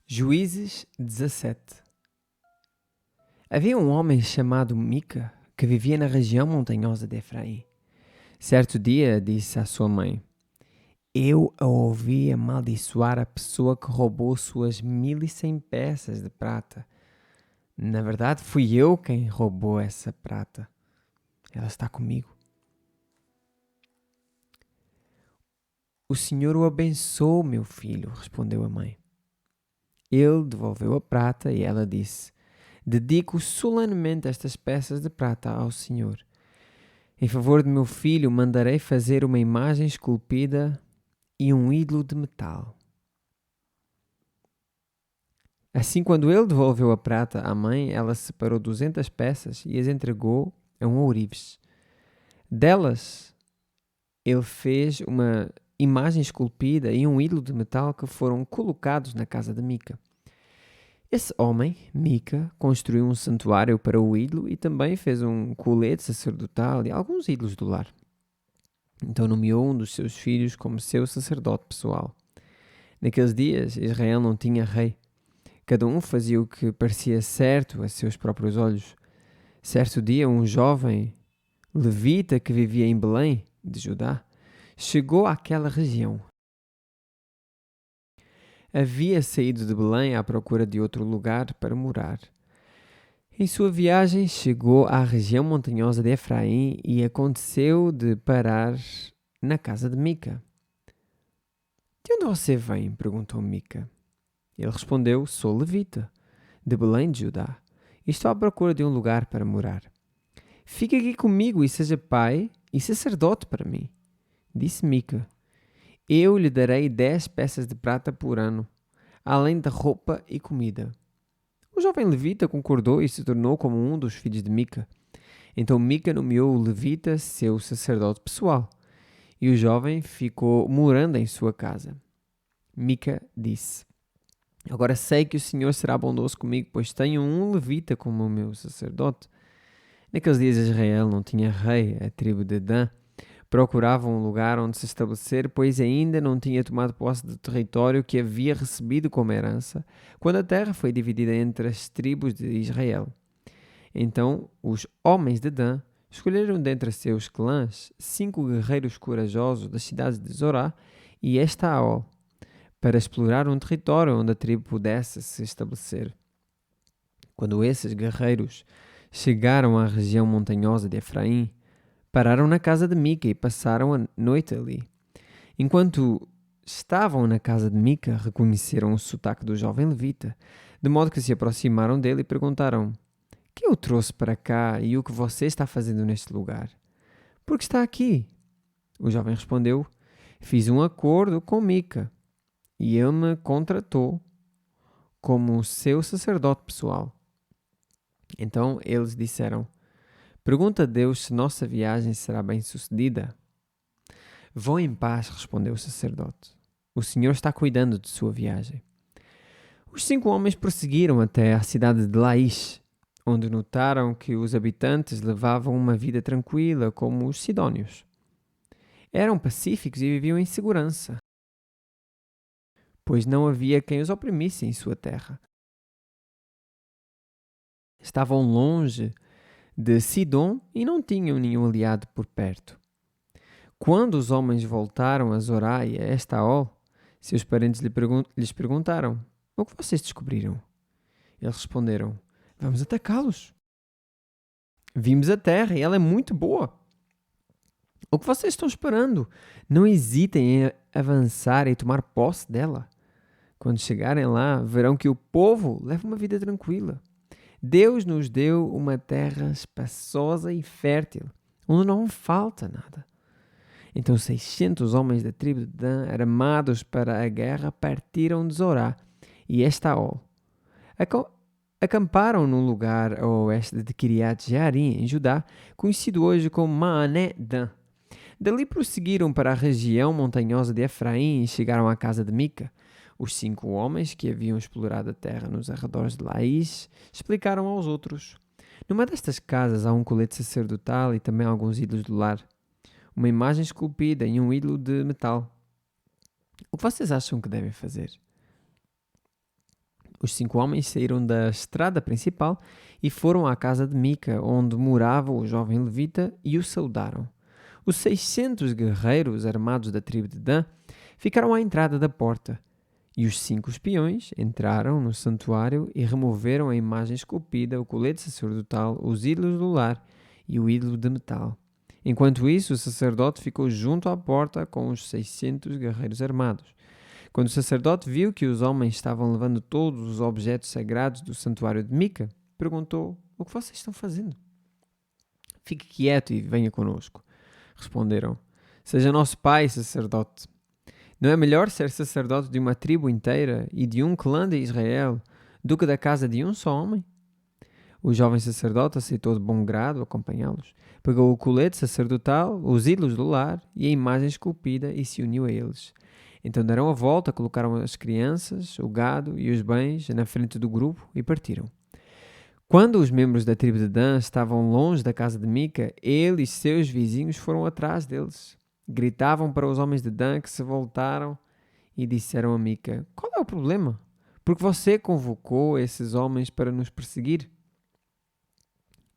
Juízes 17. Havia um homem chamado Mica que vivia na região montanhosa de Efraim. Certo dia disse à sua mãe: Eu a ouvi amaldiçoar a pessoa que roubou suas 1.100 peças de prata. Na verdade, fui eu quem roubou essa prata. Ela está comigo. O Senhor o abençoe, meu filho, respondeu a mãe. Ele devolveu a prata e ela disse: Dedico solenemente estas peças de prata ao Senhor. Em favor de meu filho, mandarei fazer uma imagem esculpida e um ídolo de metal. Assim, quando ele devolveu a prata à mãe, ela separou 200 peças e as entregou a um ourives. Delas, ele fez uma imagem esculpida e um ídolo de metal que foram colocados na casa de Mica. Esse homem, Mica, construiu um santuário para o ídolo e também fez um colete sacerdotal e alguns ídolos do lar. Então nomeou um dos seus filhos como seu sacerdote pessoal. Naqueles dias, Israel não tinha rei. Cada um fazia o que parecia certo a seus próprios olhos. Certo dia, um jovem levita que vivia em Belém, de Judá, chegou àquela região. Havia saído de Belém à procura de outro lugar para morar. Em sua viagem, chegou à região montanhosa de Efraim e aconteceu de parar na casa de Mica. De onde você vem? Perguntou Mica. Ele respondeu: Sou levita, de Belém de Judá, e estou à procura de um lugar para morar. Fique aqui comigo e seja pai e sacerdote para mim. Disse Mica: Eu lhe darei 10 peças de prata por ano, além da roupa e comida. O jovem levita concordou e se tornou como um dos filhos de Mica. Então Mica nomeou o levita seu sacerdote pessoal, e o jovem ficou morando em sua casa. Mica disse: Agora sei que o Senhor será bondoso comigo, pois tenho um levita como o meu sacerdote. Naqueles dias Israel não tinha rei, a tribo de Dan procurava um lugar onde se estabelecer, pois ainda não tinha tomado posse do território que havia recebido como herança, quando a terra foi dividida entre as tribos de Israel. Então os homens de Dan escolheram dentre seus clãs 5 guerreiros corajosos das cidades de Zorá e Estaol, para explorar um território onde a tribo pudesse se estabelecer. Quando esses guerreiros chegaram à região montanhosa de Efraim, pararam na casa de Mica e passaram a noite ali. Enquanto estavam na casa de Mica, reconheceram o sotaque do jovem levita, de modo que se aproximaram dele e perguntaram: Quem o trouxe para cá e o que você está fazendo neste lugar? Por que está aqui? O jovem respondeu: Fiz um acordo com Mica e ele me contratou como seu sacerdote pessoal. Então eles disseram: Pergunta a Deus se nossa viagem será bem-sucedida. Vão em paz, respondeu o sacerdote. O Senhor está cuidando de sua viagem. Os 5 homens prosseguiram até a cidade de Laish, onde notaram que os habitantes levavam uma vida tranquila como os sidônios. Eram pacíficos e viviam em segurança, pois não havia quem os oprimisse em sua terra. Estavam longe de Sidom e não tinham nenhum aliado por perto. Quando os homens voltaram a Zorá e a Estaol, seus parentes lhes perguntaram: O que vocês descobriram? Eles responderam: Vamos atacá-los. Vimos a terra e ela é muito boa. O que vocês estão esperando? Não hesitem em avançar e tomar posse dela. Quando chegarem lá, verão que o povo leva uma vida tranquila. Deus nos deu uma terra espaçosa e fértil, onde não falta nada. Então 600 homens da tribo de Dan, armados para a guerra, partiram de Zorá e Estaol. Acamparam num lugar a oeste de Kiriat Jearim, em Judá, conhecido hoje como Maané Dan. Dali prosseguiram para a região montanhosa de Efraim e chegaram à casa de Mica. Os 5 homens que haviam explorado a terra nos arredores de Laish explicaram aos outros: Numa destas casas há um colete sacerdotal e também alguns ídolos do lar, uma imagem esculpida e um ídolo de metal. O que vocês acham que devem fazer? Os 5 homens saíram da estrada principal e foram à casa de Mica, onde morava o jovem levita, e o saudaram. Os 600 guerreiros armados da tribo de Dan ficaram à entrada da porta, e os 5 espiões entraram no santuário e removeram a imagem esculpida, o colete sacerdotal, os ídolos do lar e o ídolo de metal. Enquanto isso, o sacerdote ficou junto à porta com os 600 guerreiros armados. Quando o sacerdote viu que os homens estavam levando todos os objetos sagrados do santuário de Mica, perguntou: "O que vocês estão fazendo?" "Fique quieto e venha conosco", responderam. "Seja nosso pai, sacerdote. Não é melhor ser sacerdote de uma tribo inteira e de um clã de Israel do que da casa de um só homem?" O jovem sacerdote aceitou de bom grado acompanhá-los. Pegou o colete sacerdotal, os ídolos do lar e a imagem esculpida e se uniu a eles. Então deram a volta, colocaram as crianças, o gado e os bens na frente do grupo e partiram. Quando os membros da tribo de Dan estavam longe da casa de Mica, ele e seus vizinhos foram atrás deles. Gritavam para os homens de Dan, que se voltaram e disseram a Mica: "Qual é o problema? Porque você convocou esses homens para nos perseguir?"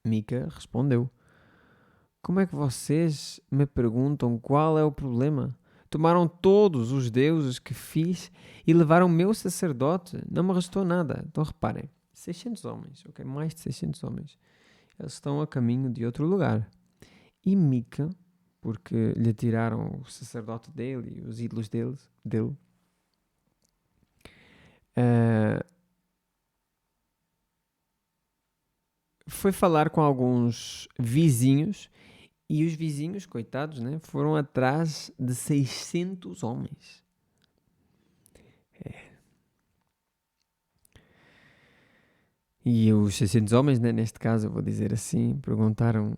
Mica respondeu: "Como é que vocês me perguntam qual é o problema? Tomaram todos os deuses que fiz e levaram o meu sacerdote. Não me restou nada." Então reparem, 600 homens, ok? Mais de 600 homens. Eles estão a caminho de outro lugar. E Mica, porque lhe tiraram o sacerdote dele e os ídolos dele, foi falar com alguns vizinhos. E os vizinhos, coitados, né, foram atrás de 600 homens. E os 600 homens, né, neste caso, eu vou dizer assim, perguntaram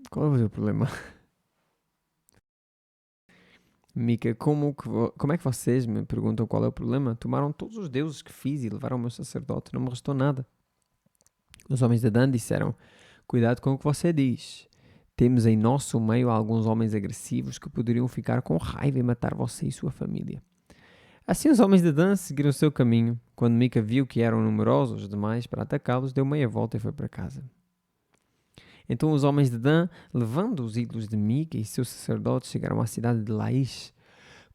qual é o problema? Mica, como é que vocês me perguntam qual é o problema? Tomaram todos os deuses que fiz e levaram o meu sacerdote, não me restou nada. Os homens de Dan disseram: "Cuidado com o que você diz. Temos em nosso meio alguns homens agressivos que poderiam ficar com raiva e matar você e sua família." Assim os homens de Dan seguiram o seu caminho. Quando Mica viu que eram numerosos demais para atacá-los, deu meia volta e foi para casa. Então os homens de Dan, levando os ídolos de Mica e seus sacerdotes, chegaram à cidade de Lais,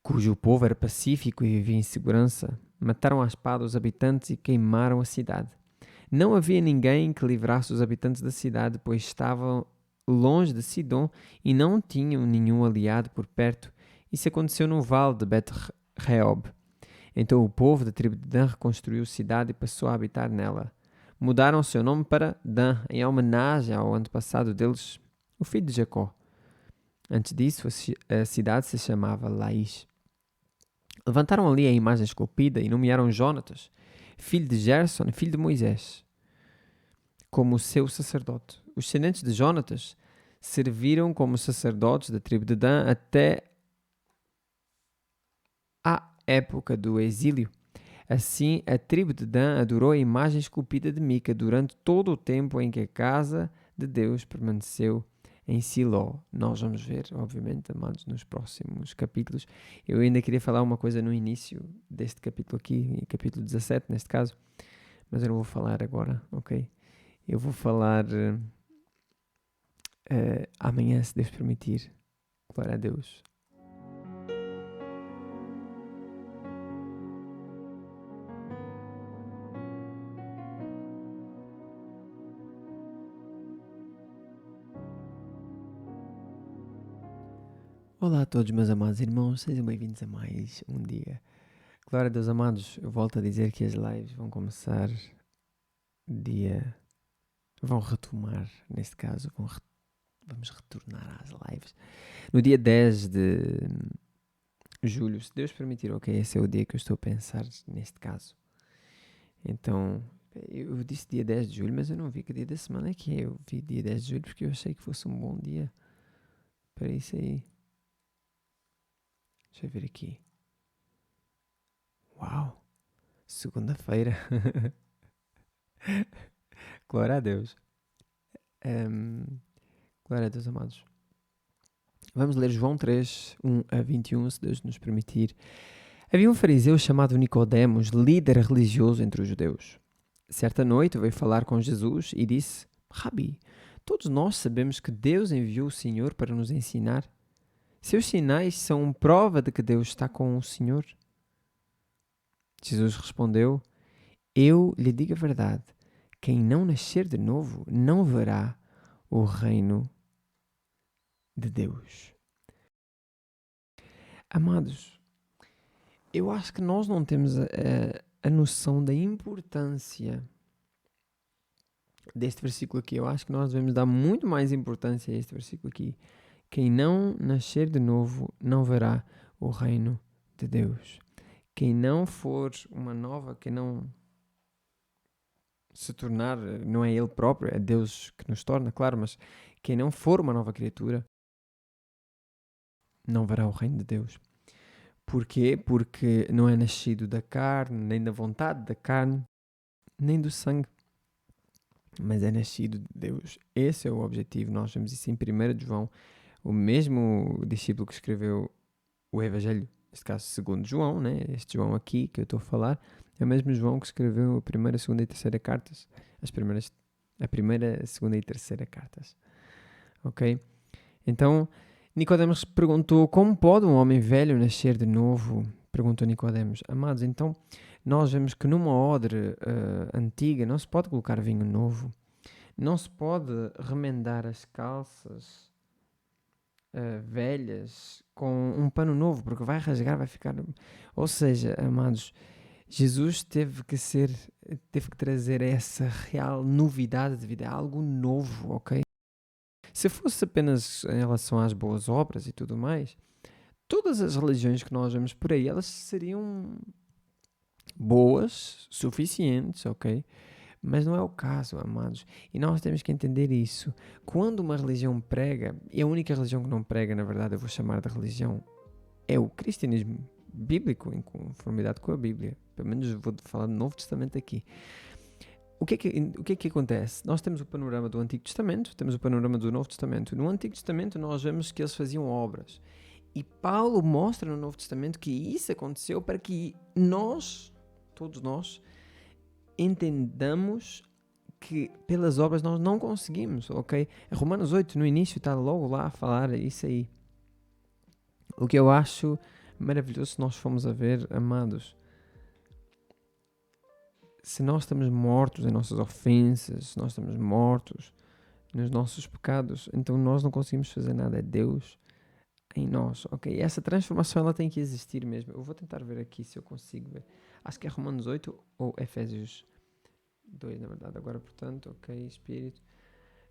cujo povo era pacífico e vivia em segurança. Mataram à espada os habitantes e queimaram a cidade. Não havia ninguém que livrasse os habitantes da cidade, pois estavam longe de Sidom e não tinham nenhum aliado por perto. Isso aconteceu no vale de Bet-Reob. Então o povo da tribo de Dan reconstruiu a cidade e passou a habitar nela. Mudaram seu nome para Dan, em homenagem ao antepassado deles, o filho de Jacó. Antes disso, a cidade se chamava Lais. Levantaram ali a imagem esculpida e nomearam Jonatas, filho de Gerson, filho de Moisés, como seu sacerdote. Os descendentes de Jonatas serviram como sacerdotes da tribo de Dan até a época do exílio. Assim, a tribo de Dan adorou a imagem esculpida de Mica durante todo o tempo em que a casa de Deus permaneceu em Siló. Nós vamos ver, obviamente, amados, nos próximos capítulos. Eu ainda queria falar uma coisa no início deste capítulo aqui, capítulo 17 neste caso, mas eu não vou falar agora, ok? Eu vou falar amanhã, se Deus permitir. Glória a Deus. Olá a todos, meus amados irmãos, sejam bem-vindos a mais um dia. Glória a Deus, amados. Eu volto a dizer que as lives vão começar vão retomar, neste caso, vamos retornar às lives no dia 10 de julho, se Deus permitir, ok? Esse é o dia que eu estou a pensar neste caso. Então, eu disse dia 10 de julho, mas eu não vi que dia da semana é que é. Eu vi dia 10 de julho porque eu achei que fosse um bom dia para isso aí. Deixa eu ver aqui. Uau! Segunda-feira. Glória a Deus. Glória a Deus, amados. Vamos ler João 3, 1 a 21, se Deus nos permitir. Havia um fariseu chamado Nicodemos, líder religioso entre os judeus. Certa noite veio falar com Jesus e disse: Rabi, todos nós sabemos que Deus enviou o Senhor para nos ensinar. Seus sinais são prova de que Deus está com o Senhor. Jesus respondeu: Eu lhe digo a verdade. Quem não nascer de novo não verá o reino de Deus. Amados, eu acho que nós não temos a noção da importância deste versículo aqui. Eu acho que nós devemos dar muito mais importância a este versículo aqui. Quem não nascer de novo não verá o reino de Deus. Quem não for uma nova, quem não se tornar, não é Ele próprio, é Deus que nos torna, claro, mas quem não for uma nova criatura não verá o reino de Deus. Porquê? Porque não é nascido da carne, nem da vontade da carne, nem do sangue, mas é nascido de Deus. Esse é o objetivo. Nós vemos isso em 1 João, o mesmo discípulo que escreveu o Evangelho, neste caso segundo João, né? Este João aqui que eu estou a falar, é o mesmo João que escreveu a primeira, segunda e terceira cartas, a primeira, segunda e terceira cartas, ok? Então, Nicodemos perguntou: como pode um homem velho nascer de novo? Perguntou Nicodemos. Amados, então nós vemos que numa odre antiga não se pode colocar vinho novo, não se pode remendar as calças velhas com um pano novo, porque vai rasgar, vai ficar... Ou seja, amados, Jesus teve que trazer essa real novidade de vida, algo novo, ok? Se fosse apenas em relação às boas obras e tudo mais, todas as religiões que nós vemos por aí, elas seriam boas, suficientes, ok? Mas não é o caso, amados. E nós temos que entender isso. Quando uma religião prega, e a única religião que não prega, na verdade, eu vou chamar de religião, é o cristianismo bíblico, em conformidade com a Bíblia. Pelo menos vou falar do Novo Testamento aqui. O que é que acontece? Nós temos o panorama do Antigo Testamento, temos o panorama do Novo Testamento. No Antigo Testamento nós vemos que eles faziam obras. E Paulo mostra no Novo Testamento que isso aconteceu para que nós, todos nós, entendamos que pelas obras nós não conseguimos, ok? Romanos 8, no início, está logo lá a falar isso aí. O que eu acho maravilhoso se nós formos a ver, amados, se nós estamos mortos em nossas ofensas, se nós estamos mortos nos nossos pecados, então nós não conseguimos fazer nada. É Deus em nós, ok? E essa transformação ela tem que existir mesmo. Eu vou tentar ver aqui se eu consigo ver. Acho que é Romanos 8 ou Efésios 2, na verdade. Agora, portanto, ok, Espírito.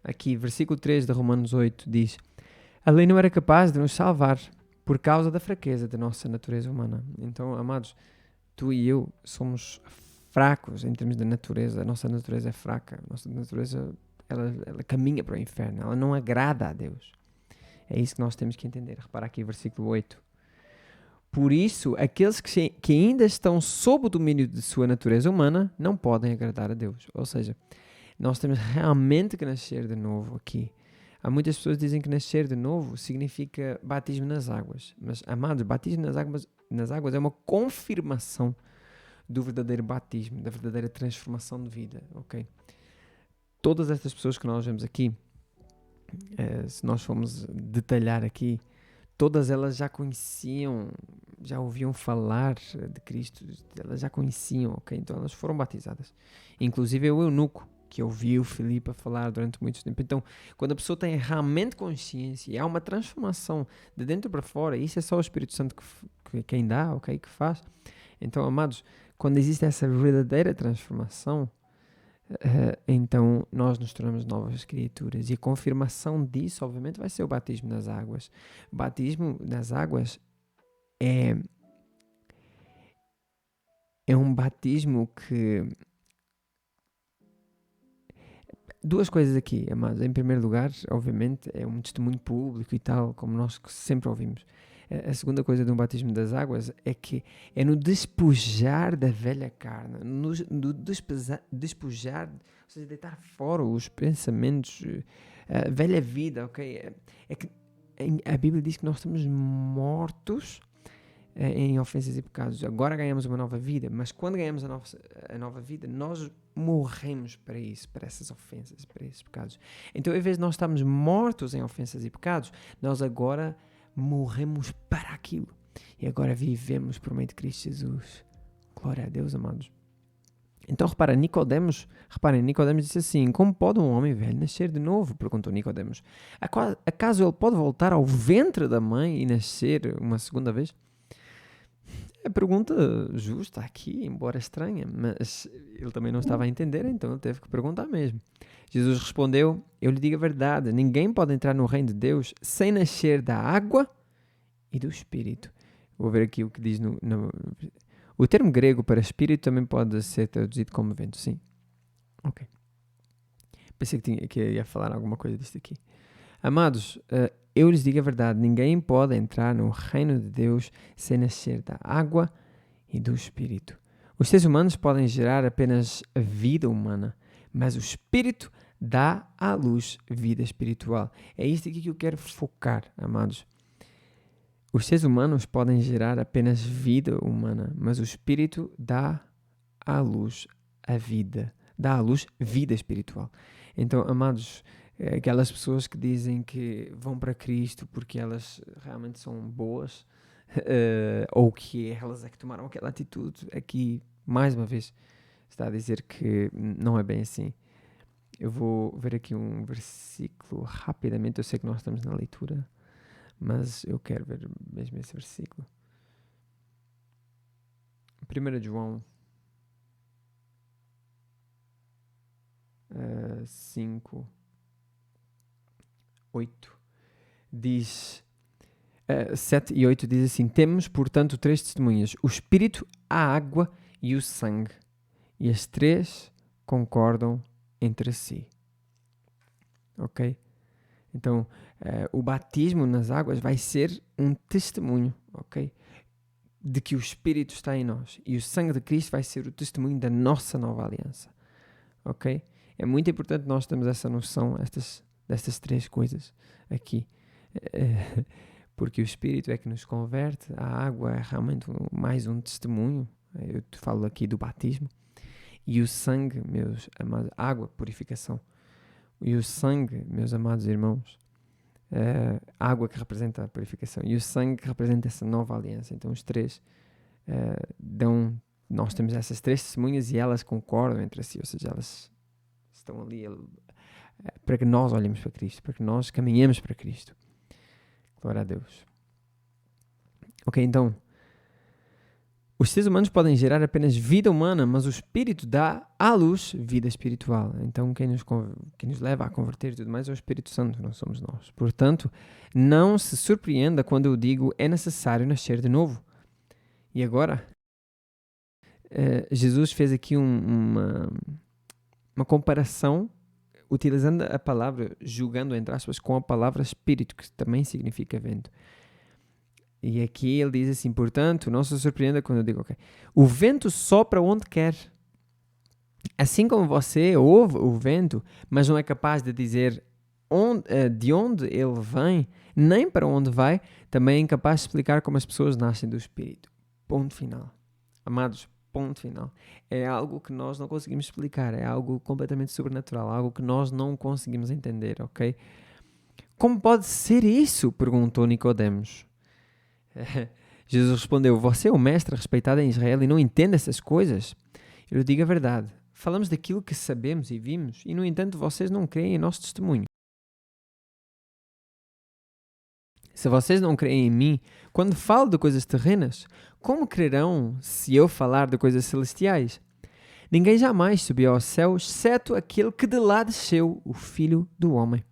Aqui, versículo 3 de Romanos 8 diz: a lei não era capaz de nos salvar por causa da fraqueza da nossa natureza humana. Então, amados, tu e eu somos fracos em termos de natureza. A nossa natureza é fraca. A nossa natureza, ela caminha para o inferno. Ela não agrada a Deus. É isso que nós temos que entender. Repara aqui, versículo 8. Por isso, aqueles que ainda estão sob o domínio de sua natureza humana não podem agradar a Deus. Ou seja, nós temos realmente que nascer de novo aqui. Há muitas pessoas que dizem que nascer de novo significa batismo nas águas. Mas, amados, batismo nas águas é uma confirmação do verdadeiro batismo, da verdadeira transformação de vida, ok? Todas estas pessoas que nós vemos aqui, se nós formos detalhar aqui, todas elas já conheciam, já ouviam falar de Cristo, elas já conheciam, ok? Então elas foram batizadas. Inclusive o eunuco, que ouviu Filipe a falar durante muito tempo. Então, quando a pessoa tem realmente consciência e há uma transformação de dentro para fora, isso é só o Espírito Santo que quem dá, ok? Que faz. Então, amados, quando existe essa verdadeira transformação, então nós nos tornamos novas criaturas. E a confirmação disso, obviamente, vai ser o batismo nas águas. O batismo nas águas é um batismo que... Duas coisas aqui, amados. Em primeiro lugar, obviamente, é um testemunho público e tal, como nós sesempre ouvimos. A segunda coisa de um batismo das águas é que é no despojar da velha carne, no despojar, ou seja, deitar fora os pensamentos, a velha vida, ok? É que a Bíblia diz que nós estamos mortos em ofensas e pecados. Agora ganhamos uma nova vida, mas quando ganhamos a nova vida, nós morremos para isso, para essas ofensas, para esses pecados. Então, em vez de nós estarmos mortos em ofensas e pecados, nós agora morremos para aquilo. E agora vivemos por meio de Cristo Jesus. Glória a Deus, amados. Então, reparem, Nicodemos disse assim: como pode um homem velho nascer de novo? Perguntou Nicodemos. Acaso ele pode voltar ao ventre da mãe e nascer uma segunda vez? É pergunta justa aqui, embora estranha, mas ele também não estava a entender, então ele teve que perguntar mesmo. Jesus respondeu: eu lhe digo a verdade, ninguém pode entrar no reino de Deus sem nascer da água e do Espírito. Vou ver aqui o que diz o termo grego para Espírito também pode ser traduzido como vento, sim. Ok. Pensei que ia falar alguma coisa disto aqui. Amados, eu lhes digo a verdade, ninguém pode entrar no reino de Deus sem nascer da água e do Espírito. Os seres humanos podem gerar apenas a vida humana, mas o Espírito dá à luz vida espiritual. É isto aqui que eu quero focar, amados. Os seres humanos podem gerar apenas vida humana, mas o Espírito dá à luz a vida, dá à luz vida espiritual. Então, amados, aquelas pessoas que dizem que vão para Cristo porque elas realmente são boas, ou que elas é que tomaram aquela atitude, aqui, mais uma vez, está a dizer que não é bem assim. Eu vou ver aqui um versículo rapidamente, eu sei que nós estamos na leitura, mas eu quero ver mesmo esse versículo. 1 João 5, 8 diz 7 e 8 diz assim: temos, portanto, 3 testemunhas, o Espírito, a água e o sangue, e as 3 concordam entre si. Ok? Então, o batismo nas águas vai ser um testemunho, ok? De que o Espírito está em nós. E o sangue de Cristo vai ser o testemunho da nossa nova aliança. Ok? É muito importante nós termos essa noção destas 3 coisas aqui. Porque o Espírito é que nos converte, a água é realmente mais um testemunho. Eu te falo aqui do batismo. E o sangue, meus amados, água, purificação. E o sangue, meus amados irmãos, água que representa a purificação e o sangue que representa essa nova aliança. Então os 3 nós temos essas 3 testemunhas e elas concordam entre si, ou seja, elas estão ali para que nós olhemos para Cristo, para que nós caminhemos para Cristo. Glória a Deus. Ok, então os seres humanos podem gerar apenas vida humana, mas o Espírito dá à luz vida espiritual. Então, quem nos leva a converter e tudo mais é o Espírito Santo, não somos nós. Portanto, não se surpreenda quando eu digo é necessário nascer de novo. E agora, Jesus fez aqui uma comparação, utilizando a palavra, julgando entre aspas, com a palavra Espírito, que também significa vento. E aqui ele diz assim, portanto, não se surpreenda quando eu digo, ok, o vento sopra onde quer. Assim como você ouve o vento, mas não é capaz de dizer de onde ele vem, nem para onde vai, também é incapaz de explicar como as pessoas nascem do Espírito. Ponto final. Amados, ponto final. É algo que nós não conseguimos explicar, é algo completamente sobrenatural, algo que nós não conseguimos entender, ok? Como pode ser isso? Perguntou Nicodemos. Jesus respondeu: você é o mestre respeitado em Israel e não entende essas coisas? Eu lhe digo a verdade. Falamos daquilo que sabemos e vimos e, no entanto, vocês não creem em nosso testemunho. Se vocês não creem em mim, quando falo de coisas terrenas, como crerão se eu falar de coisas celestiais? Ninguém jamais subiu ao céu, exceto aquele que de lá desceu, o Filho do Homem.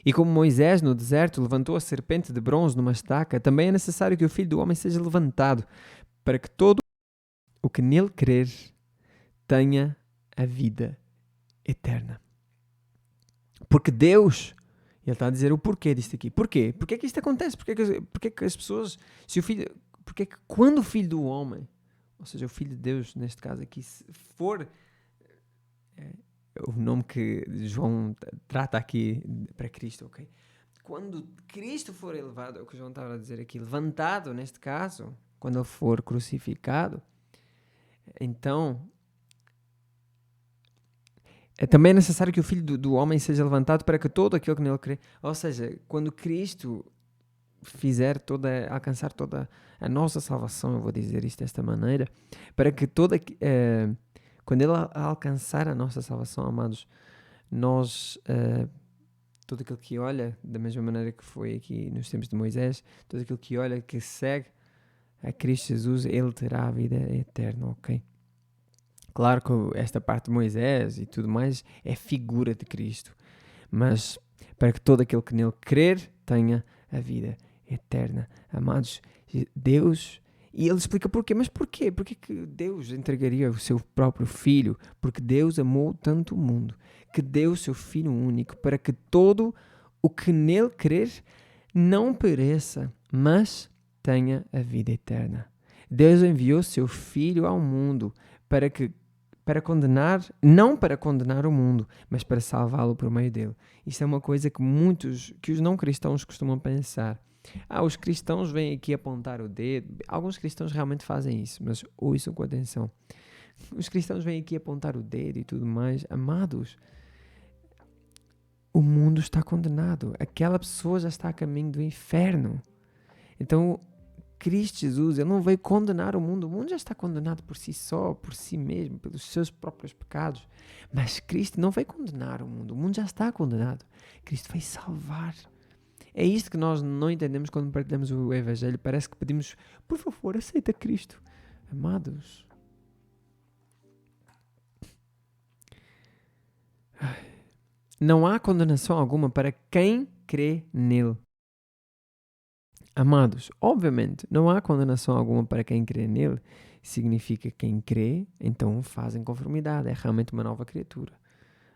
E como Moisés no deserto levantou a serpente de bronze numa estaca, também é necessário que o Filho do Homem seja levantado, para que todo o que nele crer tenha a vida eterna. Porque Deus, ele está a dizer o porquê disto aqui. Porquê? Porquê que isto acontece? Porquê que as pessoas, porquê que quando o Filho do Homem, ou seja, o Filho de Deus, neste caso aqui, se for o nome que João trata aqui para Cristo, ok? Quando Cristo for elevado, é o que João estava a dizer aqui, levantado neste caso, quando ele for crucificado, então é também necessário que o Filho do Homem seja levantado para que todo aquele que nele crê, ou seja, quando Cristo alcançar toda a nossa salvação, eu vou dizer isto desta maneira, para que quando ele alcançar a nossa salvação, amados, nós, todo aquele que olha, da mesma maneira que foi aqui nos tempos de Moisés, todo aquele que olha, que segue a Cristo Jesus, ele terá a vida eterna, ok? Claro que esta parte de Moisés e tudo mais é figura de Cristo, mas para que todo aquele que nele crer tenha a vida eterna. Amados, Deus... E ele explica porquê. Mas porquê? Porquê que Deus entregaria o seu próprio Filho? Porque Deus amou tanto o mundo, que deu o seu Filho único, para que todo o que nele crer não pereça, mas tenha a vida eterna. Deus enviou seu Filho ao mundo não para condenar o mundo, mas para salvá-lo por meio dele. Isso é uma coisa que os não cristãos costumam pensar. Os cristãos vêm aqui apontar o dedo. Alguns cristãos realmente fazem isso, mas ouçam com atenção. Os cristãos vêm aqui apontar o dedo e tudo mais. Amados, o mundo está condenado. Aquela pessoa já está a caminho do inferno. Então, Cristo Jesus, ele não veio condenar o mundo já está condenado por si só, por si mesmo, pelos seus próprios pecados. Mas Cristo não veio condenar o mundo já está condenado. Cristo veio salvar. É isto que nós não entendemos quando partilhamos o Evangelho. Parece que pedimos, por favor, aceita Cristo. Amados, não há condenação alguma para quem crê nele. Amados, obviamente, não há condenação alguma para quem crê nele. Significa que quem crê, então faz em conformidade. É realmente uma nova criatura.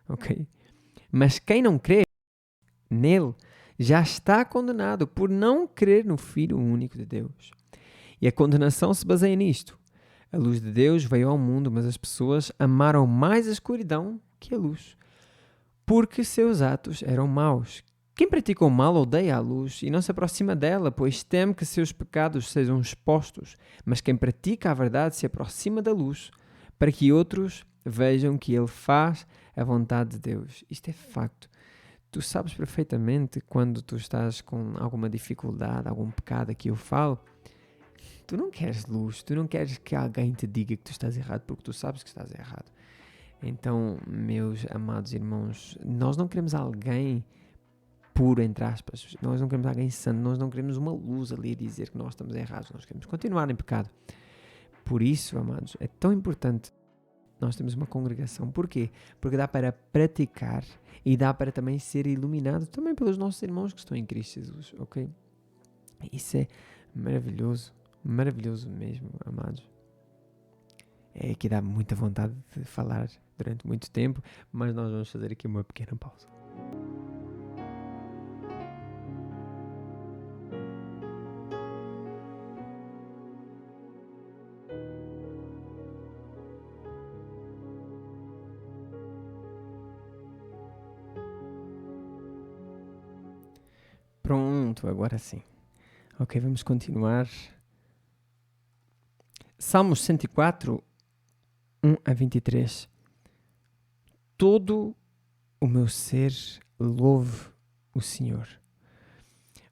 Ok? Mas quem não crê nele já está condenado por não crer no Filho único de Deus. E a condenação se baseia nisto. A luz de Deus veio ao mundo, mas as pessoas amaram mais a escuridão que a luz, porque seus atos eram maus. Quem pratica o mal odeia a luz e não se aproxima dela, pois teme que seus pecados sejam expostos. Mas quem pratica a verdade se aproxima da luz, para que outros vejam que ele faz a vontade de Deus. Isto é facto. Tu sabes perfeitamente quando tu estás com alguma dificuldade, algum pecado que eu falo, tu não queres luz, tu não queres que alguém te diga que tu estás errado, porque tu sabes que estás errado. Então, meus amados irmãos, nós não queremos alguém puro, entre aspas, nós não queremos alguém santo, nós não queremos uma luz ali a dizer que nós estamos errados, nós queremos continuar em pecado. Por isso, amados, é tão importante nós temos uma congregação. Porquê? Porque dá para praticar e dá para também ser iluminado também pelos nossos irmãos que estão em Cristo Jesus, ok? Isso é maravilhoso, maravilhoso mesmo, amados. É que dá muita vontade de falar durante muito tempo, mas nós vamos fazer aqui uma pequena pausa. Pronto, agora sim. Ok, vamos continuar. Salmos 104, 1 a 23. Todo o meu ser louve o Senhor.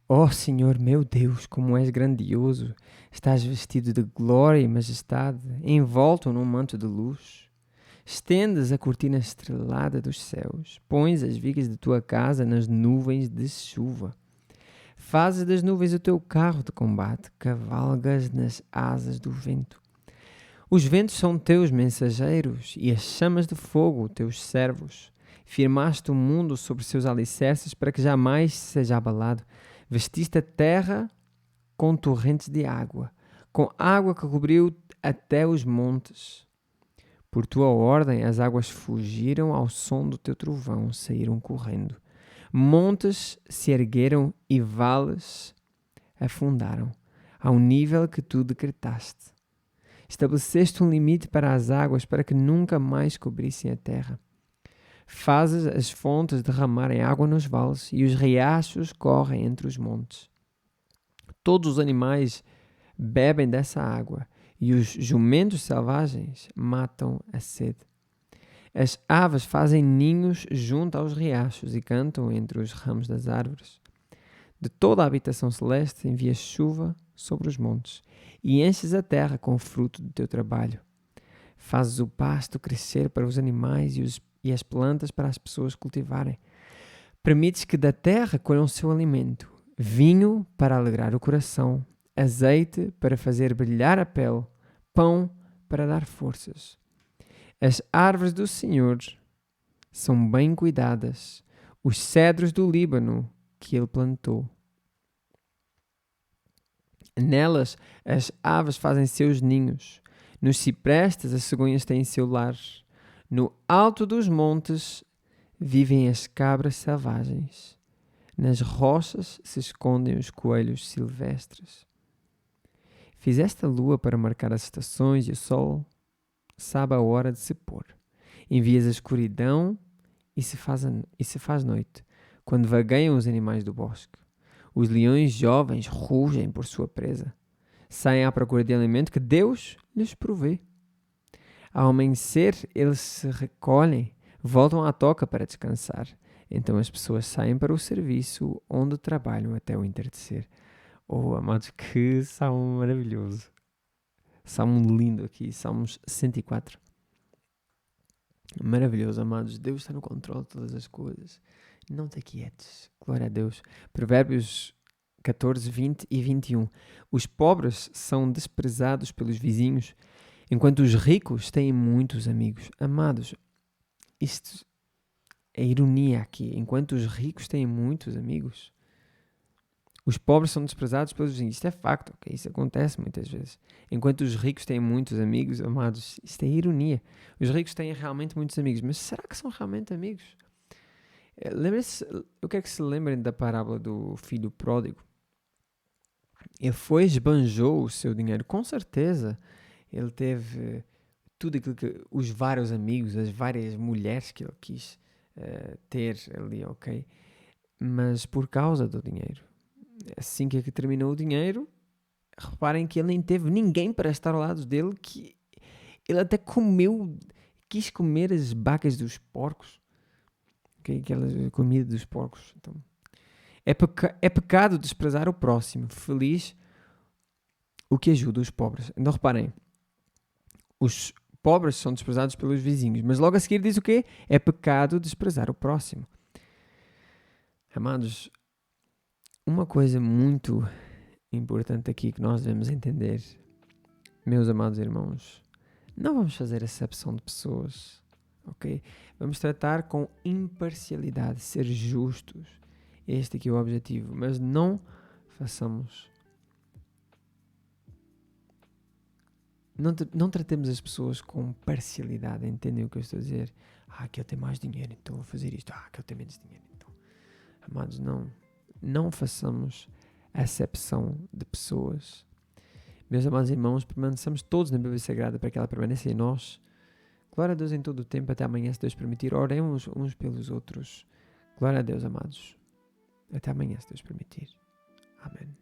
Ó Senhor, meu Deus, como és grandioso! Estás vestido de glória e majestade, envolto num manto de luz. Estendes a cortina estrelada dos céus, pões as vigas de tua casa nas nuvens de chuva. Fazes das nuvens o teu carro de combate, cavalgas nas asas do vento. Os ventos são teus mensageiros e as chamas de fogo teus servos. Firmaste o mundo sobre seus alicerces para que jamais seja abalado. Vestiste a terra com torrentes de água, com água que cobriu até os montes. Por tua ordem as águas fugiram ao som do teu trovão, saíram correndo. Montes se ergueram e vales afundaram, ao nível que tu decretaste. Estabeleceste um limite para as águas, para que nunca mais cobrissem a terra. Fazes as fontes derramarem água nos vales, e os riachos correm entre os montes. Todos os animais bebem dessa água, e os jumentos selvagens matam a sede. As aves fazem ninhos junto aos riachos e cantam entre os ramos das árvores. De toda a habitação celeste envias chuva sobre os montes e enches a terra com o fruto do teu trabalho. Fazes o pasto crescer para os animais e as plantas para as pessoas cultivarem. Permites que da terra colham o seu alimento, vinho para alegrar o coração, azeite para fazer brilhar a pele, pão para dar forças. As árvores do Senhor são bem cuidadas, os cedros do Líbano que ele plantou. Nelas as aves fazem seus ninhos, nos ciprestes as cegonhas têm seu lar, no alto dos montes vivem as cabras selvagens, nas rochas se escondem os coelhos silvestres. Fizeste a lua para marcar as estações e o sol sabe a hora de se pôr. Envias a escuridão e se faz noite, quando vagueiam os animais do bosque. Os leões jovens rugem por sua presa. Saem à procura de alimento que Deus lhes provê. Ao amanhecer, eles se recolhem, voltam à toca para descansar. Então as pessoas saem para o serviço onde trabalham até o entardecer. Oh, amados, que salmo maravilhoso. Salmo lindo aqui, Salmos 104. Maravilhoso, amados. Deus está no controle de todas as coisas. Não te aquietes. Glória a Deus. Provérbios 14, 20 e 21. Os pobres são desprezados pelos vizinhos, enquanto os ricos têm muitos amigos. Amados, isto é ironia aqui. Enquanto os ricos têm muitos amigos, os pobres são desprezados pelos vizinhos. Isto é facto, ok? Isso acontece muitas vezes. Enquanto os ricos têm muitos amigos, amados, isto é ironia. Os ricos têm realmente muitos amigos, mas será que são realmente amigos? Eu quero que se lembrem da parábola do filho pródigo. Ele foi, esbanjou o seu dinheiro, com certeza. Ele teve tudo aquilo os vários amigos, as várias mulheres que ele quis ter ali, ok? Mas por causa do dinheiro. Assim que terminou o dinheiro, reparem que ele nem teve ninguém para estar ao lado dele, que ele até quis comer as bacas dos porcos. Okay? Aquela comida dos porcos. Então, é pecado desprezar o próximo. Feliz o que ajuda os pobres. Então reparem, os pobres são desprezados pelos vizinhos, mas logo a seguir diz o quê? É pecado desprezar o próximo. Amados, uma coisa muito importante aqui que nós devemos entender, meus amados irmãos, não vamos fazer acepção de pessoas, ok? Vamos tratar com imparcialidade, ser justos. Este aqui é o objetivo, mas não façamos. Não tratemos as pessoas com parcialidade, entendem o que eu estou a dizer? Aquele tem mais dinheiro, então vou fazer isto. Aquele tem menos dinheiro, então. Amados, não façamos acepção de pessoas. Meus amados irmãos, permaneçamos todos na Bíblia Sagrada para que ela permaneça em nós. Glória a Deus em todo o tempo, até amanhã, se Deus permitir. Oremos uns pelos outros. Glória a Deus, amados. Até amanhã, se Deus permitir. Amém.